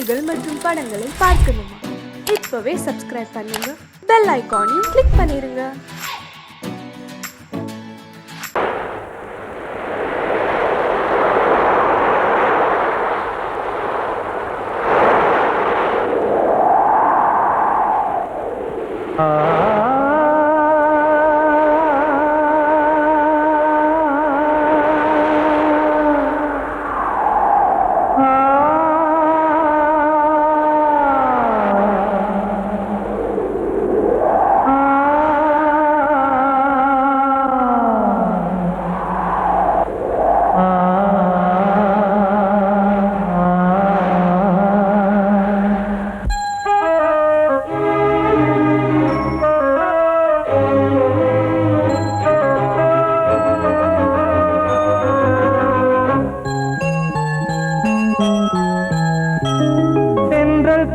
செய்திகள் மற்றும் படங்களை பார்க்கணுமா? இப்பவே சப்ஸ்கிரைப் பண்ணுங்க, பெல் ஐகானையும் கிளிக் பண்ணிருங்க.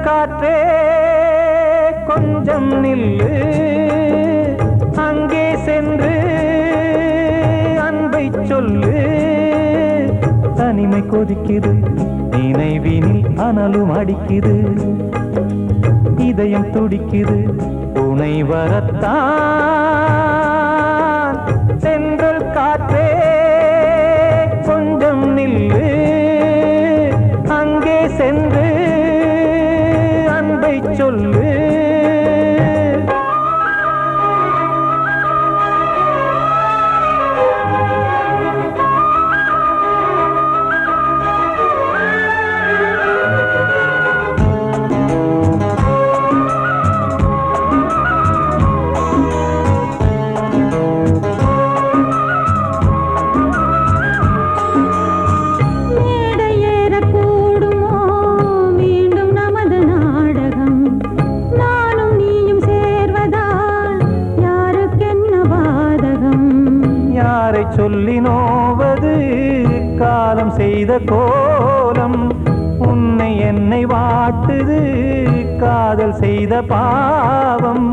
காற்றே கொஞ்சம் நில்லு, அங்கே சென்று அன்பை சொல்லு. தனிமை கொதிக்குது, நினைவினில் அனலும் அடிக்குது, இதயம் துடிக்குது, துணை வரத்தான். சென்றல் காற்றே கொஞ்சம் நில்லு, அங்கே சென்று சொல்லு. சொல்லி நோவது காலம் செய்த கோலம், உன்னை என்னை வாட்டுது காதல் செய்த பாவம்.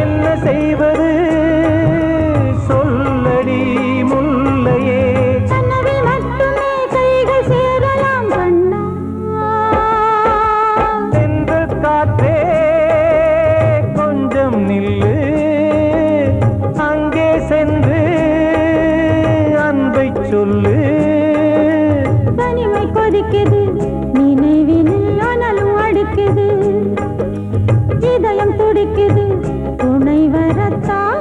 என்ன செய்வது சொல்லடி முல்லையே, சென்று காற்றே நில்லு, அங்கே சென்று அன்பை சொல்லு. தனிமை கொதிக்குது, நினைவினில் அனலும் அடிக்குது, இதயம் துடிக்குது, துணை வரத்தான்.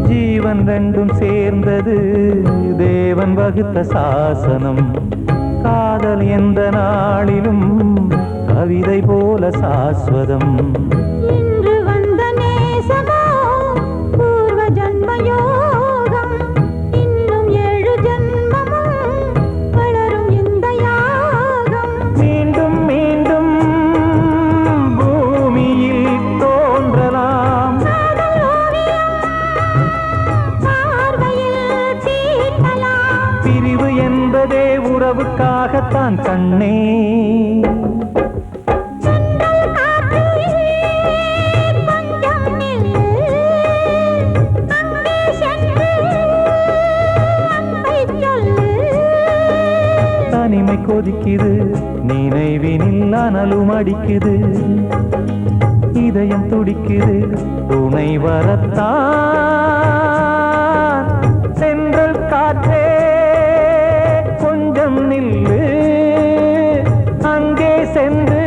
ஜீவன் ரெண்டும் சேர்ந்தது தேவன் வகுத்த சாசனம். காதல் எந்த நாளிலும் கவிதை போல சாஸ்வதம். இன்று வந்த நேசமோ பூர்வ ஜன்ம யோகம், இன்னும் 7 ஜன்மமும் வளரும் இந்த யாகம். மீண்டும் மீண்டும் பூமியில் தோன்றலாம், பிரிவு என்பதே உறவுக்காகத்தான் கண்ணே. தனிமை கொதிக்குது, நினைவினில் அனலும் அடிக்குது, இதயம் துடிக்குது, துணை வரத்தான். சென்றல் காற்றே கொஞ்சம் நில்லு, அங்கே சென்று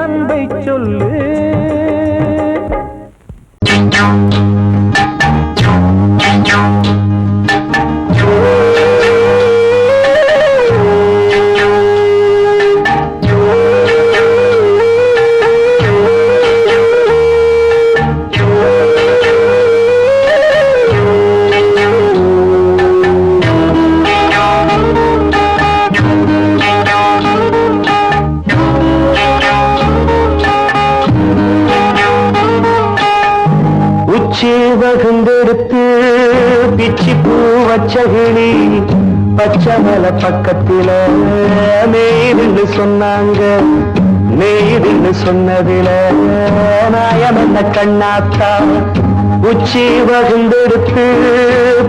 அன்பை சொல்லு. வகுந்தெடுத்து பிச்சி பூ வச்ச கிளி பச்சை மலை பக்கத்தில மேய்துன்னு சொன்னாங்க. மேய்துன்னு சொன்னதில நாயம் என்ன கண்ணாத்தா. உச்சி வகுந்தெடுத்து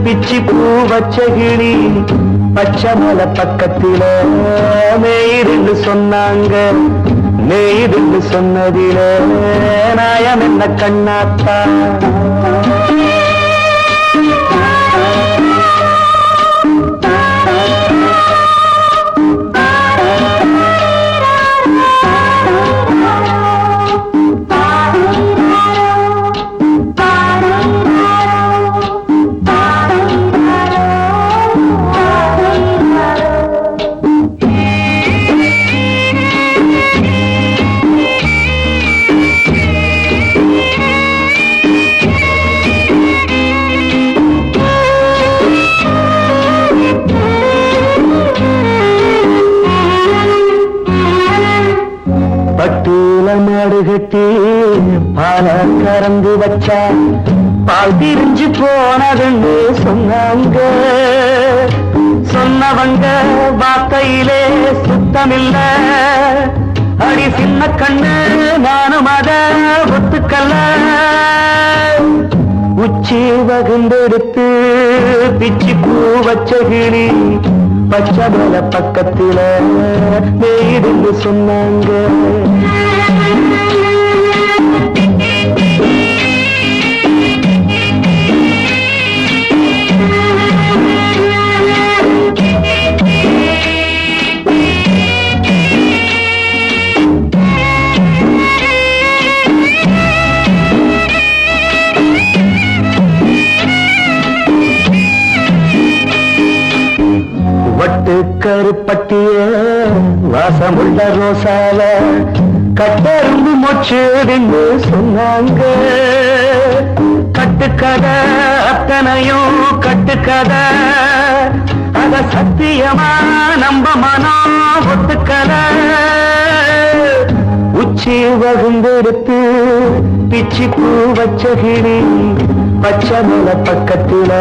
பிச்சி பூ வச்ச கிளி பச்சை மலை பக்கத்தில மேய்துன்னு சொன்னாங்க. மேய்துன்னு சொன்னதில நாயம் என்ன கண்ணாத்தா. பட்டூல மாடு கட்டி பால கறந்து வச்சா பால் திரிஞ்சு போனதுன்னு சொன்னாங்க. சொன்னவங்க வார்த்தையிலே சுத்தமில்ல. அடி சின்ன கண்ணு நானும் அத ஒத்துக்கல்ல. உச்சி வகுந்தெடுத்து பிச்சி பூ வச்ச கிளி பச்சை மலை பக்கத்தில மேய்துன்னு சொன்னாங்க. வட்டு கருப்பட்டிய வாசமுள்ள ரோசால கட்டெரும்பு மொச்சுடுன்னு சொன்னாங்க. கட்டுக்கதை அத்தனையும் கட்டுக்கதை. அத சத்தியமா நம்ப மனம் ஒத்துக்கல. உச்சி வகுந்தெடுத்து பிச்சி பூ வச்ச கிளி பச்சை மலை பக்கத்தில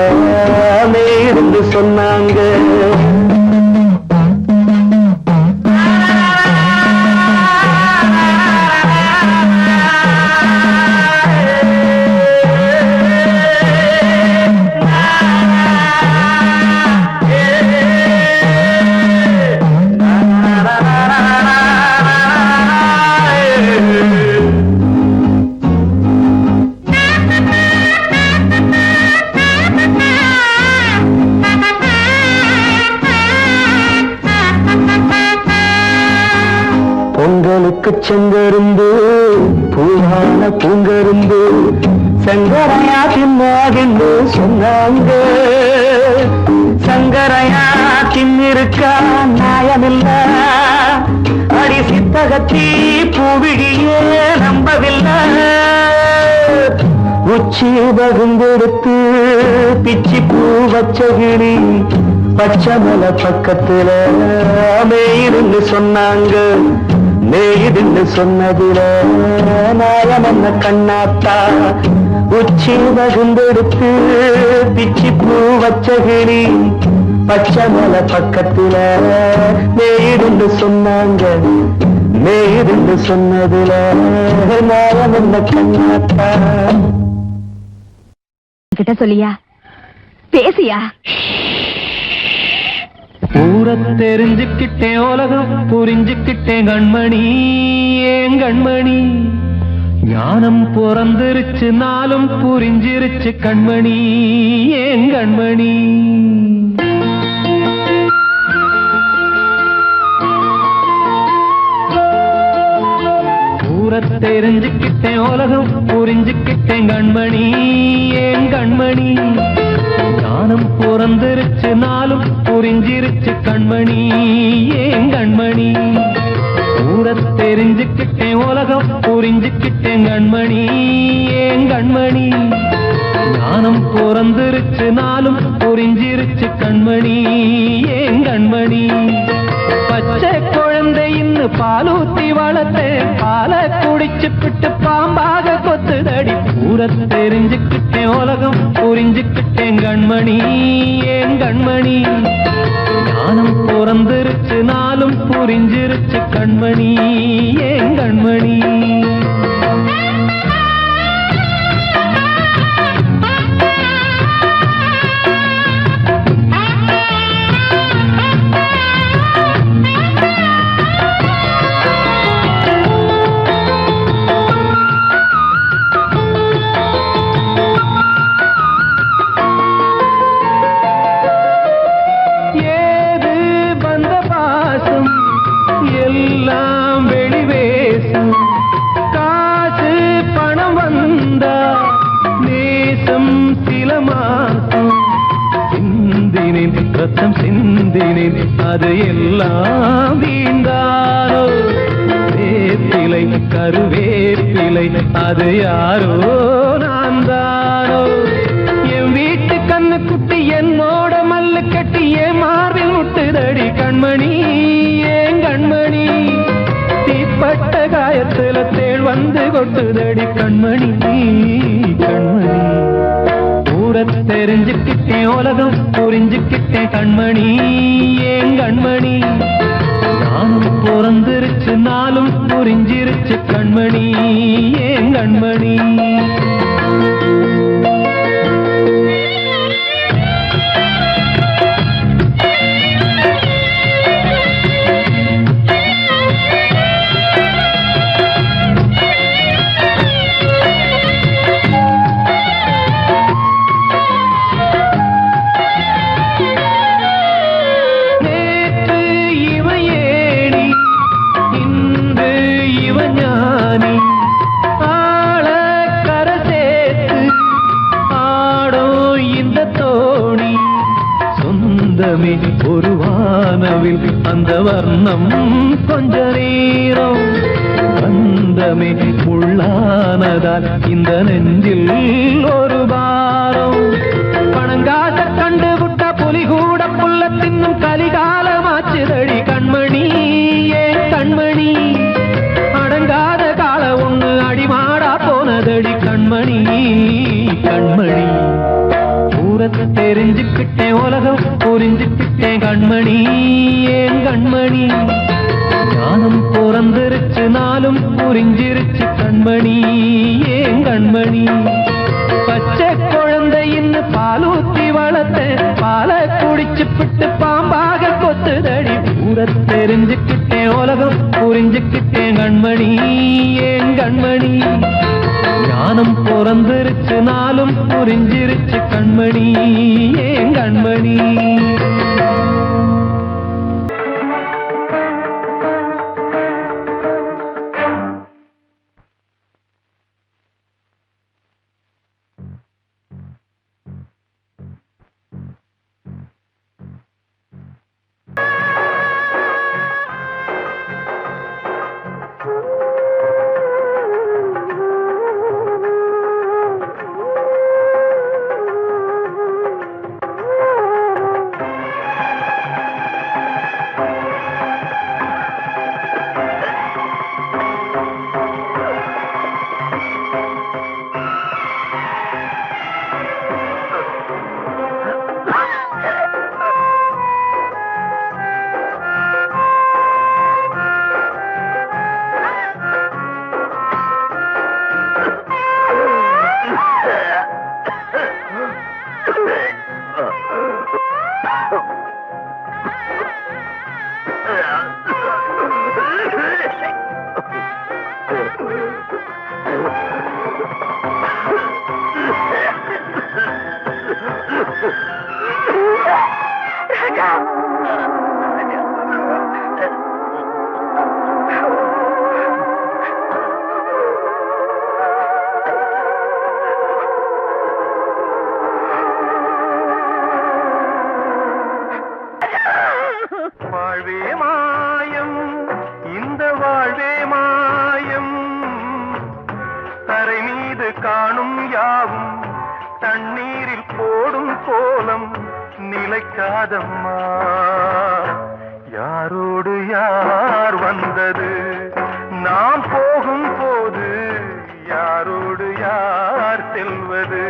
மேய்துன்னு சொன்னாங்க. பொங்கலுக்கு செங்கரும்பு பூவான பூங்கரும்பு சங்கரையா தின்னாகின்னு சொன்னாங்க. சங்கரையா தின்னிருக்கா நியாயமில்ல. அடி சித்தகத்தி பூவிழியே நம்பவில்லை. உச்சி வகுந்தெடுத்து பிச்சி பூ வச்ச கிளி பச்சை மலை பக்கத்தில மேய்துன்னு சொன்னாங்க. மேய்துன்னு சொன்னதில நாயம் என்ன கண்ணாத்தா. உச்சி வகுந்தெடுத்து பிச்சி பூ வச்ச கிளி பச்சை மலை பக்கத்தில மேய்துன்னு சொன்னாங்க. மேய்துன்னு சொன்னதில நாயம் என்ன கண்ணாத்தா. கிட்ட சொல்லியா பேசியா? ஊரை தெரிஞ்சுக்கிட்டேன் உலகம் புரிஞ்சுக்கிட்டேன் கண்மணி ஏன் கண்மணி. ஞானம் பிறந்திருச்சு நாளும் புரிஞ்சிருச்சு கண்மணி ஏன் கண்மணி. ஊரை தெரிஞ்சுக்கிட்டேன் உலகம் புரிஞ்சுக்கிட்டேன் கண்மணி ஏன் கண்மணி. ஞானம் பிறந்திருச்சு நாளும் புரிஞ்சிருச்சு கண்மணி ஏன் கண்மணி. ஊரை தெரிஞ்சுக்கிட்டேன் உலகம் புரிஞ்சுக்கிட்டேன் கண்மணி ஏன் கண்மணி. ஞானம் பிறந்திருச்சு நாளும் புரிஞ்சிருச்சு கண்மணி ஏன் கண்மணி. பச்சை குழந்தையின் இன்னும் பாலூத்தி வளர்த்தேன் பால குடிச்சு பிட்டு பாம்பாக கொத்துதடி ஊர தெரிஞ்சுக்கிட்டேன் உலகம் புரிஞ்சுக்கிட்டேன் கண்மணி ஏன் கண்மணி ஞானம் பிறந்திருச்சு நாளும் புரிஞ்சிருச்சு கண்மணி ஏன் கண்மணி ரத்தம் சிந்தினேன் அது எல்லாம் வீண்டாரோ வேப்பிலை கருவேப்பிலை அது யாரோ நான் தானோ என் வீட்டு கண்ணு குட்டி என்னோட மல்லு கட்டி என் மார்பில் முட்டுதடி கண்மணி ஏன் கண்மணி தீப்பட்ட காயத்துல தேள் வந்து கொட்டுதடி கண்மணி கண்மணி தெரிஞ்சுக்கிட்டேன் உலகம் புரிஞ்சுக்கிட்டேன் கண்மணி ஏன் கண்மணி நானும் பிறந்திருச்சு நாளும் புரிஞ்சிருச்சு கண்மணி ஏன் கண்மணி ஒரு வானவில் அந்த வர்ணம் கொஞ்ச நேரம் வந்தமே உள்ளானதால் இந்த நெஞ்சில் ஒரு பாரம் பணங்காச கண்டு விட்ட புலி கூட புல்ல தின்னும் கலிகாலமாச்சுதடி கண்மணி ஏன் கண்மணி அடங்காத கால ஒண்ணு அடிமாடா போனதடி கண்மணி கண்மணி தெரிஞ்சுக்கிட்டேன் உலகம் புரிஞ்சுக்கிட்டேன் கண்மணி ஏன் கண்மணி ஞானம் பிறந்திருச்சு நாளும் புரிஞ்சிருச்சு கண்மணி ஏன் கண்மணி பச்சை குழந்தை இன்னும் பாலூத்தி வளர்த்தேன் பால குடிச்சு பிட்டு பாம்பாக கொத்துதடி ஊர தெரிஞ்சுக்கிட்டேன் உலகம் புரிஞ்சுக்கிட்டேன் கண்மணி ஏன் கண்மணி ஞானம் பிறந்திருச்சு நாளும் புரிஞ்சிருச்சு கண்மணி ஏன் கண்மணி யாரோடு யார் வந்தது நாம் போகும் போது யாரோடு யார் செல்வது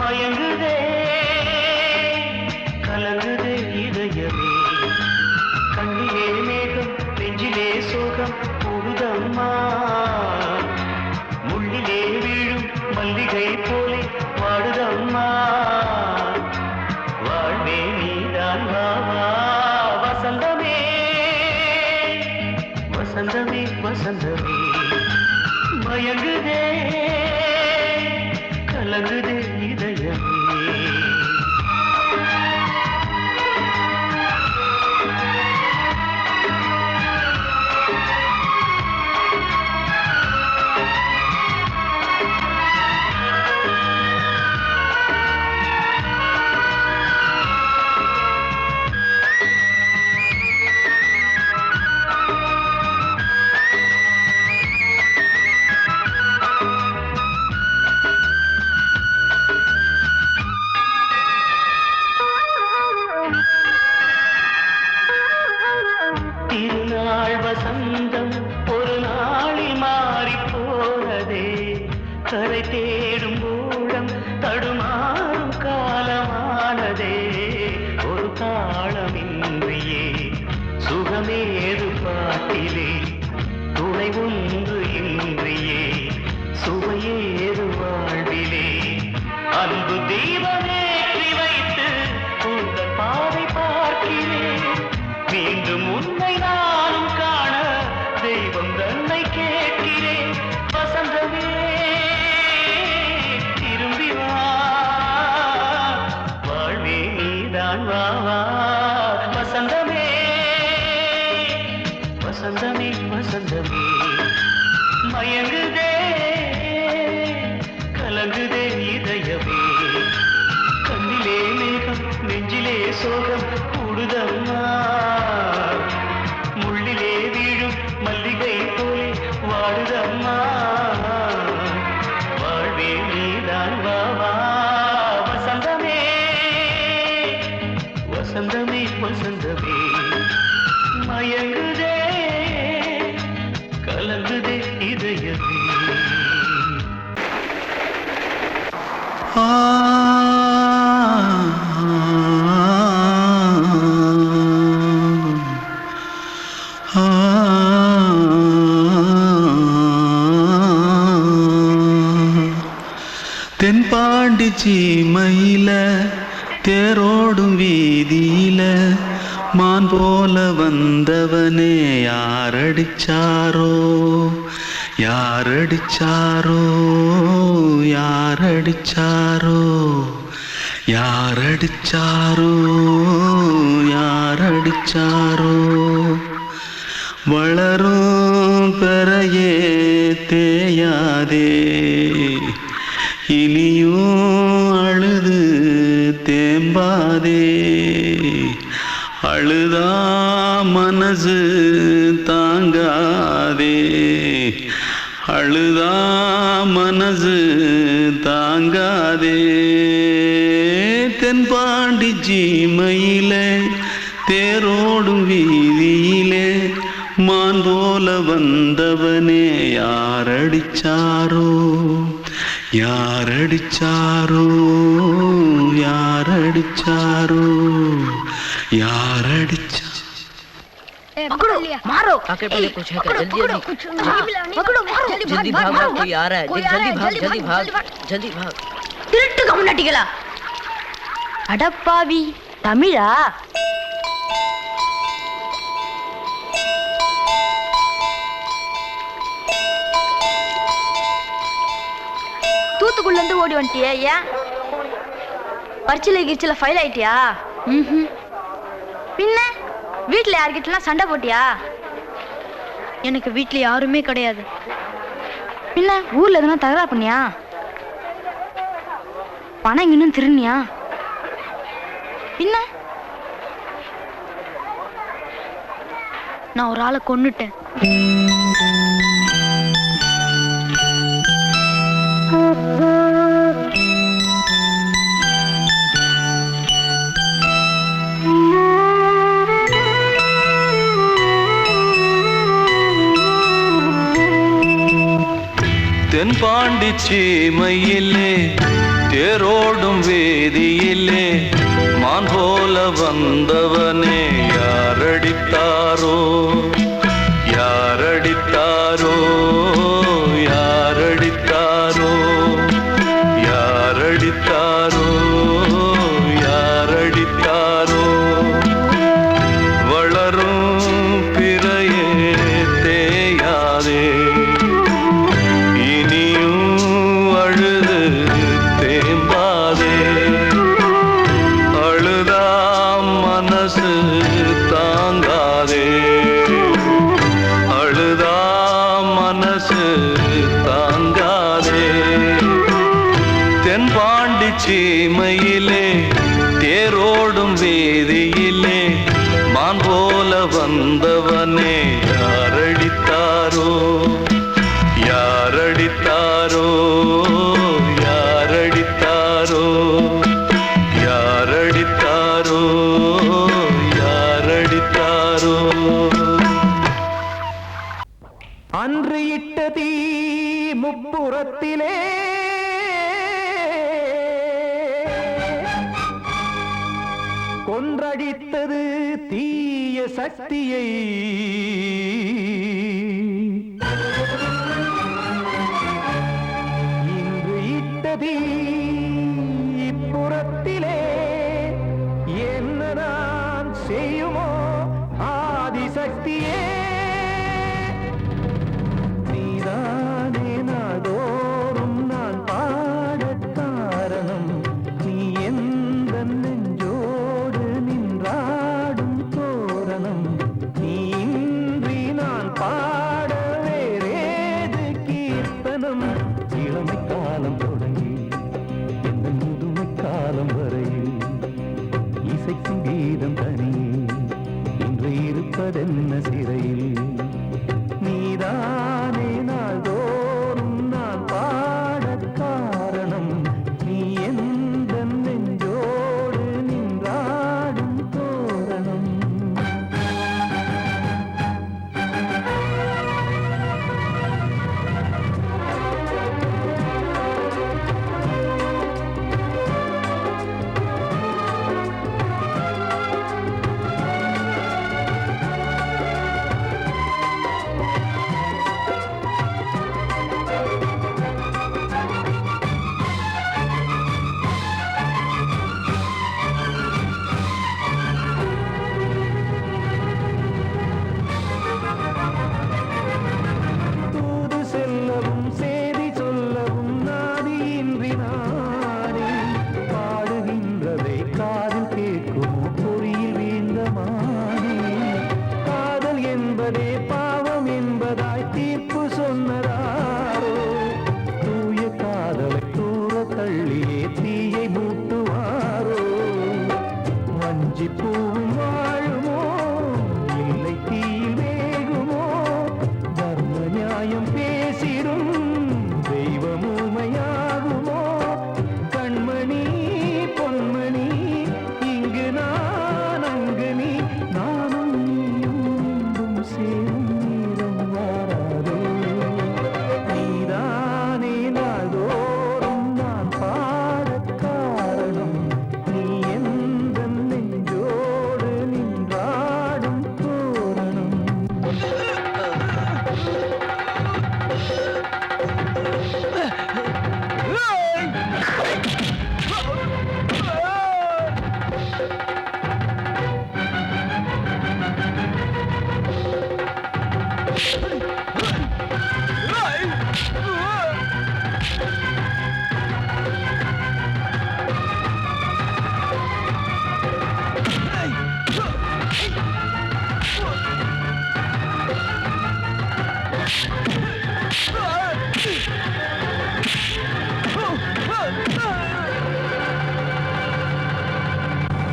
மயங்குதே கலங்குதே இதயமே கண்ணிலே மேகம் நெஞ்சிலே சோகம் கூடுதம்மா முள்ளிலே வீழும் மல்லிகை போலே வாடுதம்மா வாழ்வே நீதான் வாவா வசந்தமே வசந்தமே வசந்தமே மயங்குதே கலங்குதே இதயமே திருநாள் வசந்தம் ஒரு நாளில் மாறி போனதே கரை தேடும் ஊழம் தடுமாறும் காலமானதே ஒரு தாளமின்றியே சுகமேது பாட்டிலே துணை ஒன்று இன்றியே சுவையேது வாழ்விலே அன்பு தீபமேற்றி வைத்து உங்கள் பாதை பார்க்கிறேன் மீண்டும் உன்னை நானும் காண தெய்வம் தன்னை கேட்கிறேன் வசந்தமே திரும்பி வா வாழ்வே நீதான் வா வா வசந்தமே வசந்தமே வசந்தமே மயங்குதே கலங்குதே இதயமே கண்ணிலே மேகம் நெஞ்சிலே சோகம் கூடுதம்மா முள்ளிலே வீழும் மல்லிகை போலே வாடுதம்மா வாழ்வே நீதான் வா வா வசந்தமே வசந்தமே வசந்தமே மயங்குதே கலங்குதே இதயமே தென்பாண்டி சீமையில தேரோடும் வீதியில மான் போல வந்தவனே யாரடிச்சாரோ யாரடிச்சாரோ யாரடிச்சாரோ யாரடிச்சாரோ யாரடிச்சாரோ வளரும் பெறையே தேயாதே இனியும் அழுது தேம்பாதே அழுதா மனசு தாங்காதே அழுதா மனசு தாங்காதே தென்பாண்டி சீமையிலே தேரோடும் வீதியிலே மான் போல வந்தவனே யாரடிச்சாரோ யாரடிச்சாரோ யாரடிச்சாரோ யாரடிச்சா पकड़ो मारो आके पहले कुछ है क्या जल्दी पकड़ो मारो जल्दी भाग भाग कोई आ रहा है जल्दी भाग जल्दी भाग திருட்டு கம்முனட்டிகளா அடப்பாவி தமிழா தூத்துக்குள்ள இருந்து ஓடி வந்துட்டியா ஏன் பரிச்சையில கிரிச்சில ஃபைல் ஆயிட்டியா பின்ன வீட்டுல யார்கிட்டலாம் சண்டை போட்டியா எனக்கு வீட்டுல யாருமே கிடையாது பின்ன ஊர்ல எதுனா தகராறு பண்ணியா பணம் இன்னும் திருநியா பின்ன நான் ஒரு ஆளை கொன்னுட்டேன் தென்பாண்டி சீமையிலே தேரோடும் வீதியிலே மான் போல வந்தவனே யாரடித்தாரோ யாரடித்தாரோ யாரடித்தாரோ யாரடித்தாரோ யாரடித்தாரோ வளரும் பிறையே தேயாதே இனியும் அழுது தேம்பாதே அழுதாம் மனசு தாங்காதே அழுதாம் மனசு தாங்காதே தென்பாண்டி சீமையிலே தேரோடும் வீதியிலே மான் போல வந்தவனே யாரடித்தாரோ யாரடித்தாரோ யாரடித்தாரோ யாரடித்தாரோ யாரடித்தாரோ அன்று இட்ட தீ முப்புறத்திலே கொன்றடித்தது தீய சக்தியை இன்று இட்ட தீ இப்புறத்திலே என்ன நான் செய்யுமோ ஆதிசக்தியே நீதானே நாடோறும் நான் பாடக் காரணம் நீ எந்த நெஞ்சோடு நின்றாடும் தோரணம் நீ இன்றி நான் பாட வேறேது கீர்த்தனம் இளமை காலம் தொடங்கி எந்த முதுமை காலம் வரையில் இசைக்கும் கீதம் தனியே இன்று இருப்பதென்ன சிறையில் நீதானே நாள்தோறும் நான் பாடக் காரணம் நீ எந்த நெஞ்சோடு நின்றாடும் தோரணம் தூது செல்லவும் சேதி சொல்லவும் நாதியின்றி நானே பாடுகின்றதை காதில் கேட்குமோ பொறியில் வீழ்ந்த மானே காதல் என்பதே பாவம் என்பதாய் தீர்ப்பு சொன்னதாரோ தூய காதலை தூர தள்ளியே தீயை மூட்டுவாரோ வஞ்சி பூவும் வாழுமோ இல்லை தீயில் வேகுமோ தர்ம நியாயம் பேசிடும் தெய்வம் ஊமையாகுமோ கண்மணி பொன்மணி இங்கு நான் அங்கு நீ நானும் நீயும் மீண்டும் சேரும் நேரம் வாராதோ நீதானே நாள்தோறும் நான் பாடக் காரணம் நீ எந்த நெஞ்சோடு நின்றாடும் தோரணம்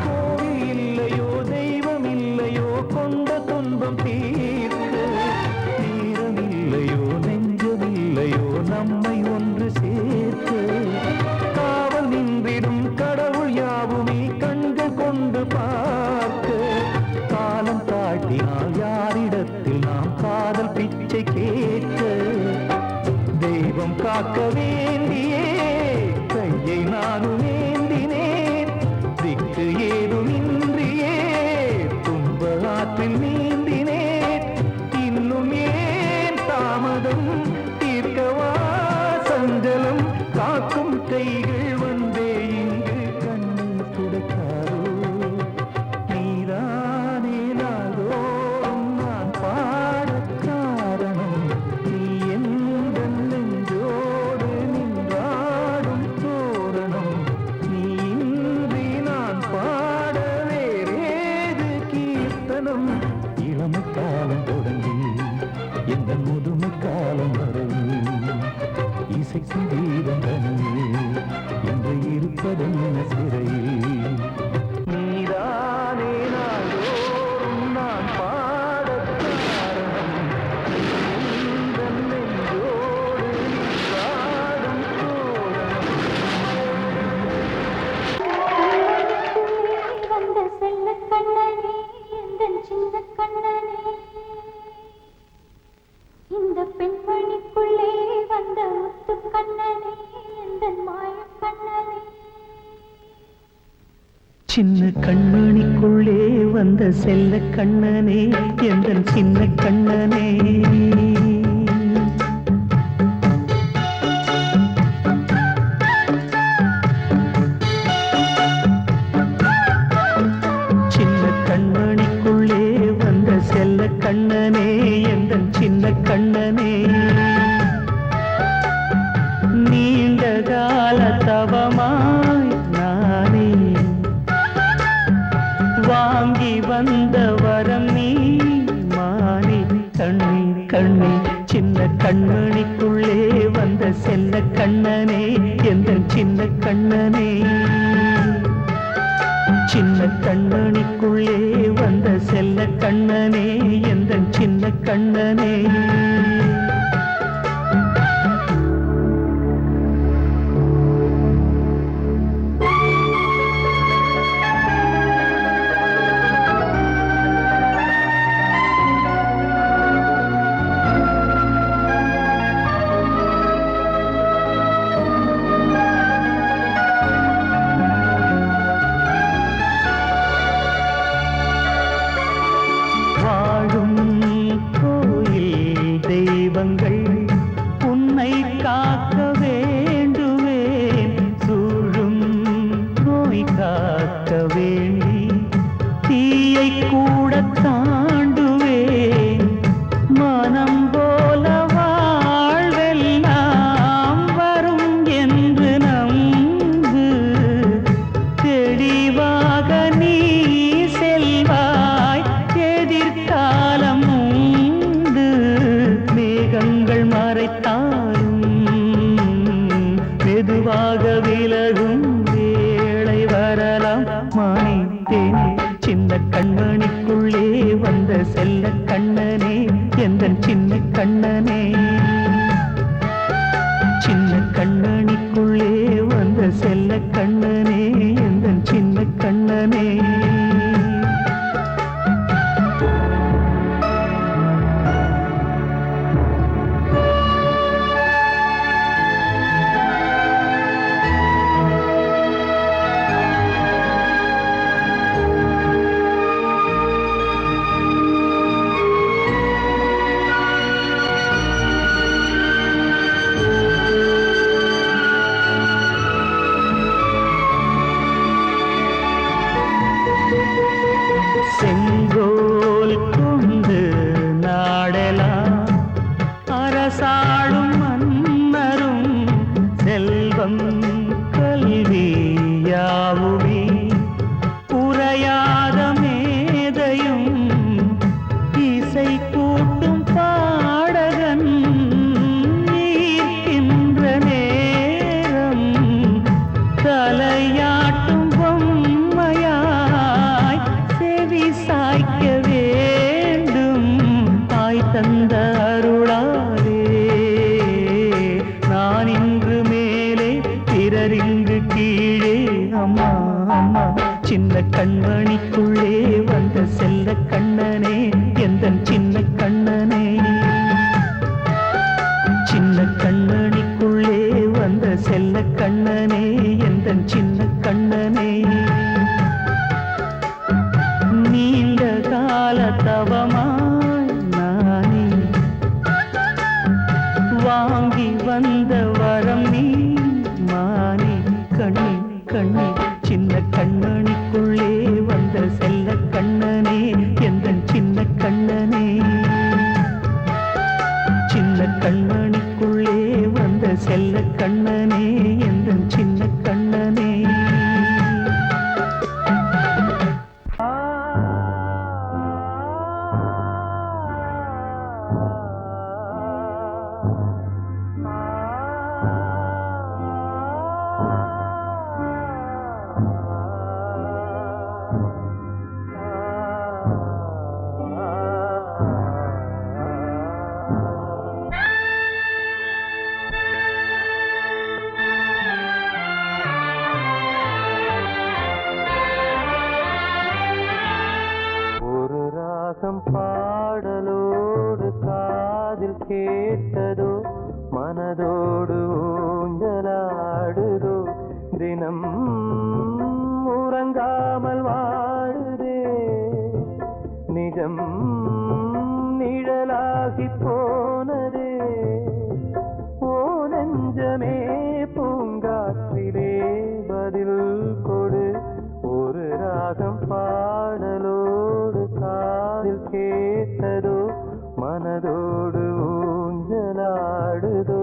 கோவில் இல்லையோ தெய்வம் இல்லையோ கொண்ட துன்பம் தீர்க்க நேரம் இல்லையோ நெஞ்சம் இல்லையோ நம்மை ஒன்று சேர்க்க காவல் நின்றிடும் கடவுள் யாவுமே கண்கள் கொண்டு பார்க்க காலம் தாட்டினால் யாரிடத்தில் நாம் காதல் பிச்சை கேட்க தெய்வம் காக்க வேண்டியே கையை நான் காக்கும் கைகள் வந்தே இங்கு கண்ணை துடைத்தாரோ நீதானே நாள்தோறும் நான் பாடக் காரணம் நீ எந்த நெஞ்சோடு நின்றாடும் தோரணம் நீ இன்றி நான் பாட வேறேது கீர்த்தனம் இளமை காலம் தொடங்கி எந்த முதுமை காலம் வரை இசைக்கும் கீதம் தனியே என்று இருப்பதென்ன சிறையில் நீதானே நாள்தோறும் நான் பாடக் காரணம் எந்த நெஞ்சோடு நின்றாடும் தோரணம் வந்த செல்ல கண்ணனே எந்தன் சின்ன கண்ணனே இந்த பெண்மணிக்குள்ளே வந்த முத்து கண்ணனே எந்தன் மாய கண்ணனே சின்ன கண்மணிக்குள்ளே வந்த செல்ல கண்ணனே எந்தன் சின்ன கண்ணனே சின்ன கண்மணிக்குள்ளே வந்த செல்ல கண்ணனே எந்தன் சின்ன கண்ணனே நீண்ட கால தவமாய் நானே வாங்கி வந்த வரம் நீ மானே கண்ணே கண்ணே சின்ன கண்மணிக்குள்ளே வந்த செல்ல கண்ணனே எந்தன் சின்ன கண்ணனே சின்ன கண்மணிக்குள்ளே வந்த செல்ல கண்ணனே எந்தன் சின்ன கண்ணனே வாழும் கோயில் தெய்வங்கள் உன்னை காக்க வேண்டுவேன் சூழும் நோய் காக்க வேண்டி தீயை கூட தாண்டுவேன் மனம் போல வாழ்வெல்லாம் வரும் என்று நம்பு தெளிவாக நீ செல்வாய் எதிர்காலம் உண்டு மேகங்கள் மறைத்தாலும் மெதுவாக விலகும் வேளை வரலாம் மானித்தேனே சின்ன கண்மணிக்குள்ளே வந்த செல்ல கண்ணனே எந்தன் சின்ன கண்ணனே சின்ன கண்மணிக்குள்ளே வந்த செல்ல கண்ணனே எந்தன் சின்ன கண்ணனே செங்கோல் கொண்டு நாடெல்லாம் அரசாளும் மன்னரும் செல்வம் கல்வி யாவுமே உரையாத மேதையும் இசை கூட்டும் பாடகன் ஈர்க்கின்ற நேரம் தலையாட்டும் பொம்மையாய் செவி சாய்க்க வேண்டும் தாய் தந்த அருளாலே நான் இன்று மேலே பிறர் இங்கு கீழே அம்மா அம்மா சின்ன கண்மணிக்குள்ளே வந்த செல்ல கண்ணனே எந்தன் சின்ன கண்ணனே சின்ன கண்மணிக்குள்ளே வந்த செல்ல கண்ணனே எந்தன் சின்ன கண்ணனே நீண்ட கால தவமாய் நானே வாங்கி வந்த வரம் நீ கண்ணே சின்ன கண்மணிக்குள்ளே வந்த செல்ல கண்ணனே எந்தன் சின்ன கண்ணனே சின்ன கண்மணிக்குள்ளே வந்த செல்ல கண்ணனே எந்தன் சின்ன கண்ணனே பாடலோடு காதில் கேட்டதோ மனதோடு ஊஞ்சலாடுதோ தினம் உறங்காமல் வாழுதே நிஜம் நிழலாகி போனதே ஓ நெஞ்சமே பூங்காற்றிலே பதில் கொடு ஒரு ராகம் பாடலோடு காதில் கேட்டதோ மனதோடு ஊஞ்சலாடுதோ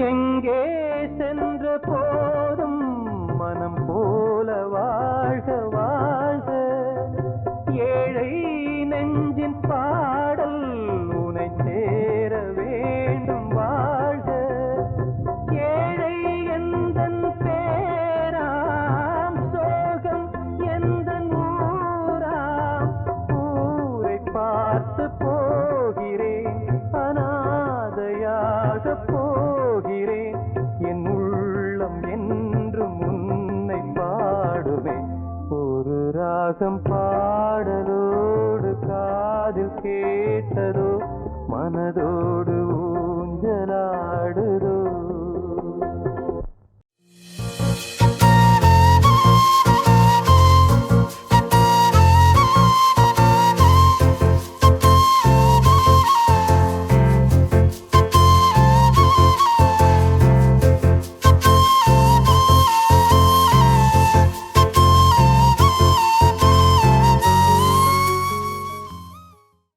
எங்கே சென்ற போதும் மனம் போல வாழ்க வாழ்க ஏழை நெஞ்சின் பாடல் உனை சேர வேண்டும் வாழ்க ஏழை எந்தன் பேராம் சோகம் எந்தன் ஊராம் ஊரை பார்த்து போகிறேன் அநாதையாக போகிறேன் என் உள்ளம் என்றும் உன்னை பாடுமே ஒரு ராகம் பாடலோடு காதில் கேட்டதோ மனதோடு